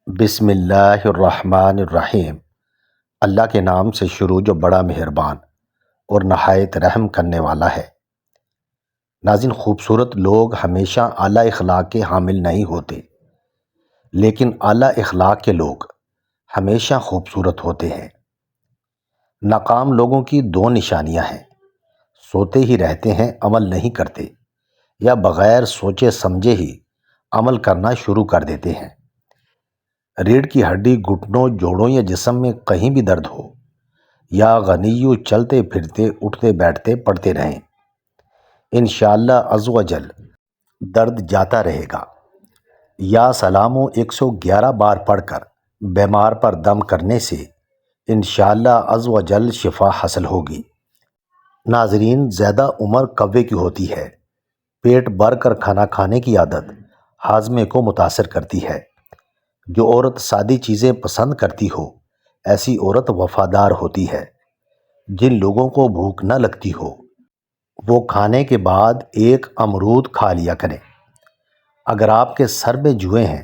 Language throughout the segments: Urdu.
بسم اللہ الرحمن الرحیم۔ اللہ کے نام سے شروع جو بڑا مہربان اور نہایت رحم کرنے والا ہے۔ ناظرین، خوبصورت لوگ ہمیشہ اعلیٰ اخلاق کے حامل نہیں ہوتے، لیکن اعلیٰ اخلاق کے لوگ ہمیشہ خوبصورت ہوتے ہیں۔ ناکام لوگوں کی دو نشانیاں ہیں: سوتے ہی رہتے ہیں، عمل نہیں کرتے، یا بغیر سوچے سمجھے ہی عمل کرنا شروع کر دیتے ہیں۔ ریڑھ کی ہڈی، گھٹنوں، جوڑوں یا جسم میں کہیں بھی درد ہو، یا غنیو چلتے پھرتے اٹھتے بیٹھتے پڑھتے رہیں، انشاءاللہ عز و جل درد جاتا رہے گا۔ یا سلامو 111 بار پڑھ کر بیمار پر دم کرنے سے انشاءاللہ عز و جل شفا حاصل ہوگی۔ ناظرین، زیادہ عمر کوے کی ہوتی ہے۔ پیٹ بھر کر کھانا کھانے کی عادت ہاضمے کو متاثر کرتی ہے۔ جو عورت سادی چیزیں پسند کرتی ہو، ایسی عورت وفادار ہوتی ہے۔ جن لوگوں کو بھوک نہ لگتی ہو، وہ کھانے کے بعد ایک امرود کھا لیا کریں۔ اگر آپ کے سر میں جوئیں ہیں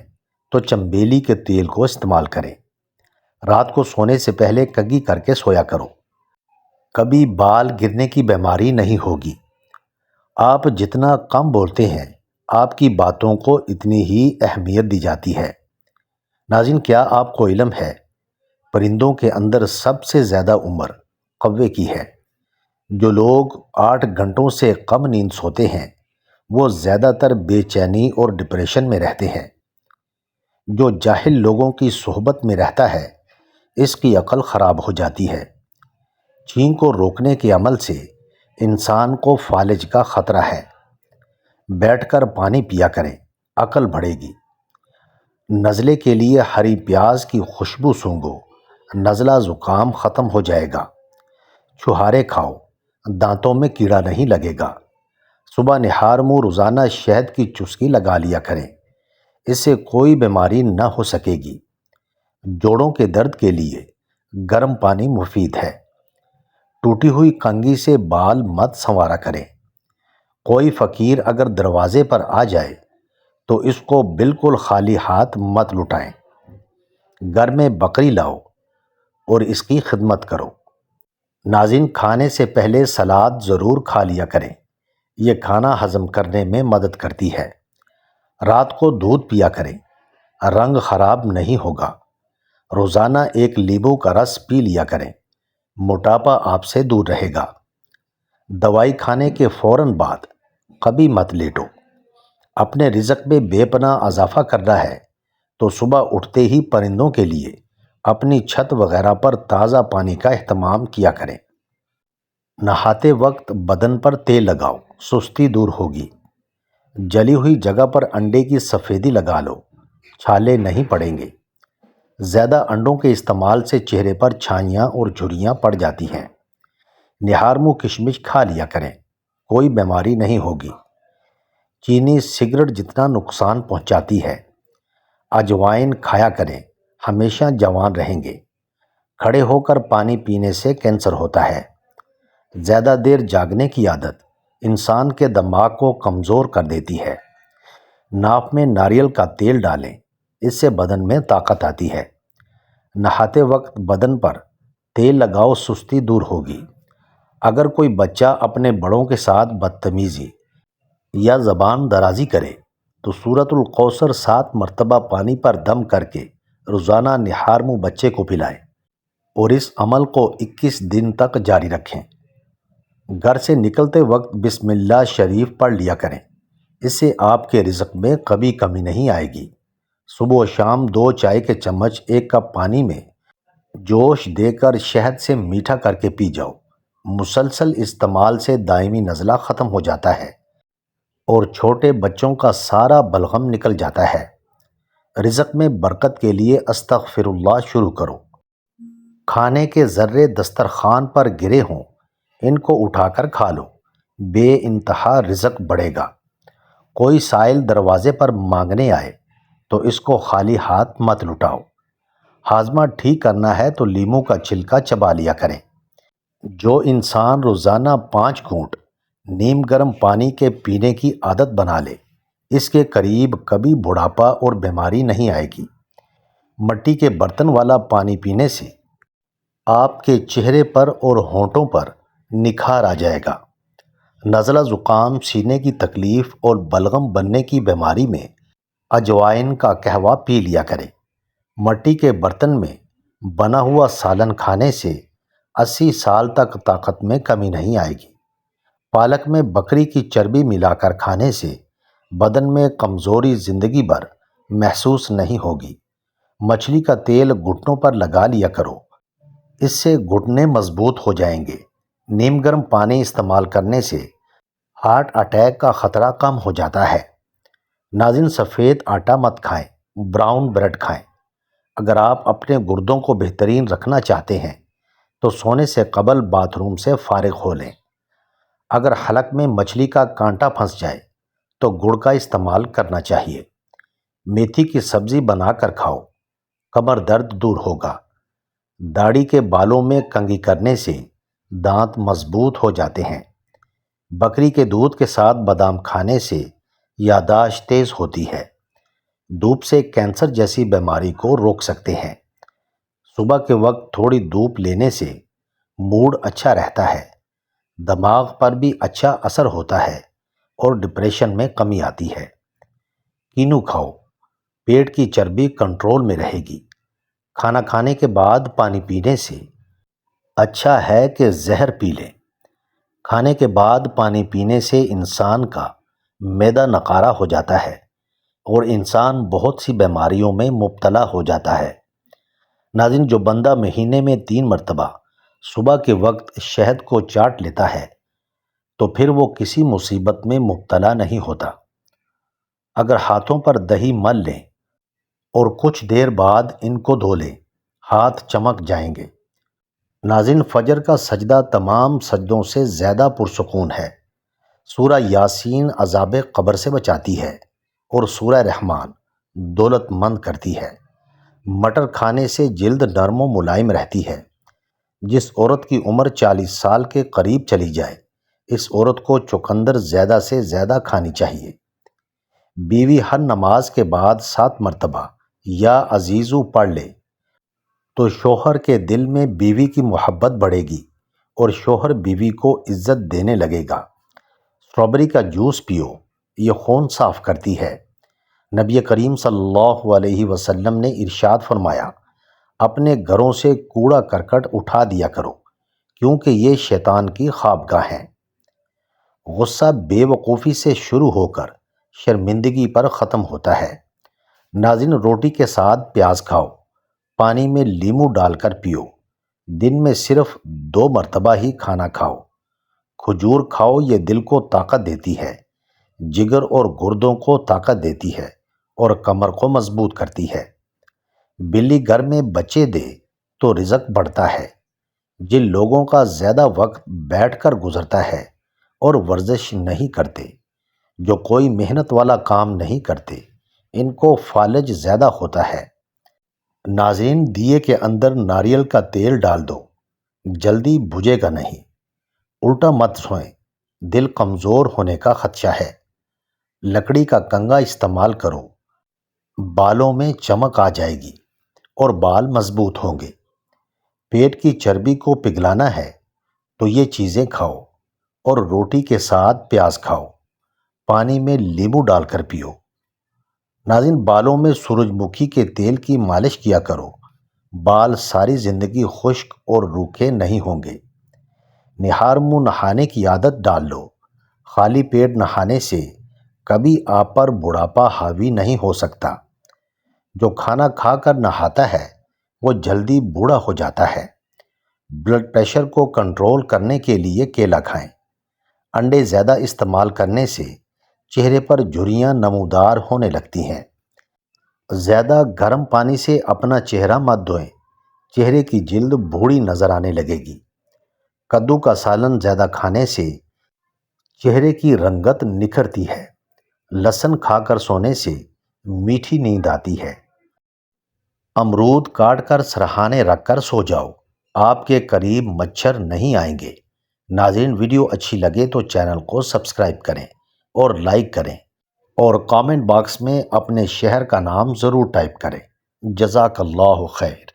تو چنبیلی کے تیل کو استعمال کریں۔ رات کو سونے سے پہلے کنگھی کر کے سویا کرو۔ کبھی بال گرنے کی بیماری نہیں ہوگی۔ آپ جتنا کم بولتے ہیں، آپ کی باتوں کو اتنی ہی اہمیت دی جاتی ہے۔ ناظرین، کیا آپ کو علم ہے پرندوں کے اندر سب سے زیادہ عمر کوے کی ہے؟ جو لوگ 8 گھنٹوں سے کم نیند سوتے ہیں، وہ زیادہ تر بے چینی اور ڈپریشن میں رہتے ہیں۔ جو جاہل لوگوں کی صحبت میں رہتا ہے، اس کی عقل خراب ہو جاتی ہے۔ چھینک کو روکنے کے عمل سے انسان کو فالج کا خطرہ ہے۔ بیٹھ کر پانی پیا کریں، عقل بڑھے گی۔ نزلے کے لیے ہری پیاز کی خوشبو سونگھو، نزلہ زکام ختم ہو جائے گا۔ چھہارے کھاؤ، دانتوں میں کیڑا نہیں لگے گا۔ صبح نہار منہ روزانہ شہد کی چسکی لگا لیا کریں، اس سے کوئی بیماری نہ ہو سکے گی۔ جوڑوں کے درد کے لیے گرم پانی مفید ہے۔ ٹوٹی ہوئی کنگھی سے بال مت سنوارا کریں۔ کوئی فقیر اگر دروازے پر آ جائے تو اس کو بالکل خالی ہاتھ مت لٹائیں۔ گھر میں بکری لاؤ اور اس کی خدمت کرو۔ ناظرین، کھانے سے پہلے سلاد ضرور کھا لیا کریں، یہ کھانا ہضم کرنے میں مدد کرتی ہے۔ رات کو دودھ پیا کریں، رنگ خراب نہیں ہوگا۔ روزانہ ایک لیموں کا رس پی لیا کریں، موٹاپا آپ سے دور رہے گا۔ دوائی کھانے کے فوراً بعد کبھی مت لیٹو۔ اپنے رزق میں بے پناہ اضافہ کرنا ہے تو صبح اٹھتے ہی پرندوں کے لیے اپنی چھت وغیرہ پر تازہ پانی کا اہتمام کیا کریں۔ نہاتے وقت بدن پر تیل لگاؤ، سستی دور ہوگی۔ جلی ہوئی جگہ پر انڈے کی سفیدی لگا لو، چھالے نہیں پڑیں گے۔ زیادہ انڈوں کے استعمال سے چہرے پر چھائیاں اور جھریاں پڑ جاتی ہیں۔ نہار منہ کشمش کھا لیا کریں، کوئی بیماری نہیں ہوگی۔ چینی سگریٹ جتنا نقصان پہنچاتی ہے۔ اجوائن کھایا کریں، ہمیشہ جوان رہیں گے۔ کھڑے ہو کر پانی پینے سے کینسر ہوتا ہے۔ زیادہ دیر جاگنے کی عادت انسان کے دماغ کو کمزور کر دیتی ہے۔ ناف میں ناریل کا تیل ڈالیں، اس سے بدن میں طاقت آتی ہے۔ نہاتے وقت بدن پر تیل لگاؤ، سستی دور ہوگی۔ اگر کوئی بچہ اپنے بڑوں کے ساتھ بدتمیزی یا زبان درازی کرے تو سورۃ الکوثر 7 مرتبہ پانی پر دم کر کے روزانہ نہار منہ بچے کو پلائیں اور اس عمل کو 21 دن تک جاری رکھیں۔ گھر سے نکلتے وقت بسم اللہ شریف پڑھ لیا کریں، اس سے آپ کے رزق میں کبھی کمی نہیں آئے گی۔ صبح و شام 2 چائے کے چمچ 1 کپ پانی میں جوش دے کر شہد سے میٹھا کر کے پی جاؤ۔ مسلسل استعمال سے دائمی نزلہ ختم ہو جاتا ہے اور چھوٹے بچوں کا سارا بلغم نکل جاتا ہے۔ رزق میں برکت کے لیے استغفر اللہ شروع کرو۔ کھانے کے ذرے دسترخوان پر گرے ہوں، ان کو اٹھا کر کھا لو، بے انتہا رزق بڑھے گا۔ کوئی سائل دروازے پر مانگنے آئے تو اس کو خالی ہاتھ مت لٹاؤ۔ ہاضمہ ٹھیک کرنا ہے تو لیموں کا چھلکا چبا لیا کریں۔ جو انسان روزانہ 5 گھونٹ نیم گرم پانی کے پینے کی عادت بنا لے، اس کے قریب کبھی بڑھاپا اور بیماری نہیں آئے گی۔ مٹی کے برتن والا پانی پینے سے آپ کے چہرے پر اور ہونٹوں پر نکھار آ جائے گا۔ نزلہ زکام، سینے کی تکلیف اور بلغم بننے کی بیماری میں اجوائن کا قہوہ پی لیا کریں۔ مٹی کے برتن میں بنا ہوا سالن کھانے سے 80 سال تک طاقت میں کمی نہیں آئے گی۔ پالک میں بکری کی چربی ملا کر کھانے سے بدن میں کمزوری زندگی بھر محسوس نہیں ہوگی۔ مچھلی کا تیل گھٹنوں پر لگا لیا کرو، اس سے گھٹنے مضبوط ہو جائیں گے۔ نیم گرم پانی استعمال کرنے سے ہارٹ اٹیک کا خطرہ کم ہو جاتا ہے۔ ناظرین، سفید آٹا مت کھائیں، براؤن بریڈ کھائیں۔ اگر آپ اپنے گردوں کو بہترین رکھنا چاہتے ہیں تو سونے سے قبل باتھ روم سے فارغ ہو لیں۔ اگر حلق میں مچھلی کا کانٹا پھنس جائے تو گڑ کا استعمال کرنا چاہیے۔ میتھی کی سبزی بنا کر کھاؤ، کمر درد دور ہوگا۔ داڑھی کے بالوں میں کنگھی کرنے سے دانت مضبوط ہو جاتے ہیں۔ بکری کے دودھ کے ساتھ بادام کھانے سے یادداشت تیز ہوتی ہے۔ دھوپ سے کینسر جیسی بیماری کو روک سکتے ہیں۔ صبح کے وقت تھوڑی دھوپ لینے سے موڈ اچھا رہتا ہے، دماغ پر بھی اچھا اثر ہوتا ہے اور ڈپریشن میں کمی آتی ہے۔ کینو کھاؤ، پیٹ کی چربی کنٹرول میں رہے گی۔ کھانا کھانے کے بعد پانی پینے سے اچھا ہے کہ زہر پی لیں۔ کھانے کے بعد پانی پینے سے انسان کا معدہ نقارہ ہو جاتا ہے اور انسان بہت سی بیماریوں میں مبتلا ہو جاتا ہے۔ ناظرین، جو بندہ مہینے میں 3 مرتبہ صبح کے وقت شہد کو چاٹ لیتا ہے تو پھر وہ کسی مصیبت میں مبتلا نہیں ہوتا۔ اگر ہاتھوں پر دہی مل لیں اور کچھ دیر بعد ان کو دھو لیں، ہاتھ چمک جائیں گے۔ ناظرین، فجر کا سجدہ تمام سجدوں سے زیادہ پرسکون ہے۔ سورہ یاسین عذاب قبر سے بچاتی ہے اور سورہ رحمان دولت مند کرتی ہے۔ مٹر کھانے سے جلد نرم و ملائم رہتی ہے۔ جس عورت کی عمر 40 سال کے قریب چلی جائے، اس عورت کو چقندر زیادہ سے زیادہ کھانی چاہیے۔ بیوی ہر نماز کے بعد 7 مرتبہ یا عزیزو پڑھ لے تو شوہر کے دل میں بیوی کی محبت بڑھے گی اور شوہر بیوی کو عزت دینے لگے گا۔ اسٹرابیری کا جوس پیو، یہ خون صاف کرتی ہے۔ نبی کریم صلی اللہ علیہ وسلم نے ارشاد فرمایا، اپنے گھروں سے کوڑا کرکٹ اٹھا دیا کرو کیونکہ یہ شیطان کی خوابگاہ ہیں۔ غصہ بے وقوفی سے شروع ہو کر شرمندگی پر ختم ہوتا ہے۔ ناظرین، روٹی کے ساتھ پیاز کھاؤ، پانی میں لیمو ڈال کر پیو۔ دن میں صرف 2 مرتبہ ہی کھانا کھاؤ۔ کھجور کھاؤ، یہ دل کو طاقت دیتی ہے، جگر اور گردوں کو طاقت دیتی ہے اور کمر کو مضبوط کرتی ہے۔ بلی گھر میں بچے دے تو رزق بڑھتا ہے۔ جن لوگوں کا زیادہ وقت بیٹھ کر گزرتا ہے اور ورزش نہیں کرتے، جو کوئی محنت والا کام نہیں کرتے، ان کو فالج زیادہ ہوتا ہے۔ ناظرین، دیے کے اندر ناریل کا تیل ڈال دو، جلدی بجھے گا نہیں۔ الٹا مت سوئیں، دل کمزور ہونے کا خدشہ ہے۔ لکڑی کا کنگا استعمال کرو، بالوں میں چمک آ جائے گی اور بال مضبوط ہوں گے۔ پیٹ کی چربی کو پگھلانا ہے تو یہ چیزیں کھاؤ اور روٹی کے ساتھ پیاز کھاؤ، پانی میں لیمو ڈال کر پیو۔ ناظرین، بالوں میں سورج مکھی کے تیل کی مالش کیا کرو، بال ساری زندگی خشک اور روکھے نہیں ہوں گے۔ نہار منہ نہانے کی عادت ڈال لو، خالی پیٹ نہانے سے کبھی آپ پر بڑھاپا حاوی نہیں ہو سکتا۔ جو کھانا کھا کر نہاتا ہے وہ جلدی بوڑھا ہو جاتا ہے۔ بلڈ پریشر کو کنٹرول کرنے کے لیے کیلا کھائیں۔ انڈے زیادہ استعمال کرنے سے چہرے پر جھریاں نمودار ہونے لگتی ہیں۔ زیادہ گرم پانی سے اپنا چہرہ مت دھوئیں، چہرے کی جلد بھوری نظر آنے لگے گی۔ کدو کا سالن زیادہ کھانے سے چہرے کی رنگت نکھرتی ہے۔ لہسن کھا کر سونے سے میٹھی نیند آتی ہے۔ امرود کاٹ کر سرہانے رکھ کر سو جاؤ، آپ کے قریب مچھر نہیں آئیں گے۔ ناظرین، ویڈیو اچھی لگے تو چینل کو سبسکرائب کریں اور لائک کریں اور کامنٹ باکس میں اپنے شہر کا نام ضرور ٹائپ کریں۔ جزاک اللہ خیر۔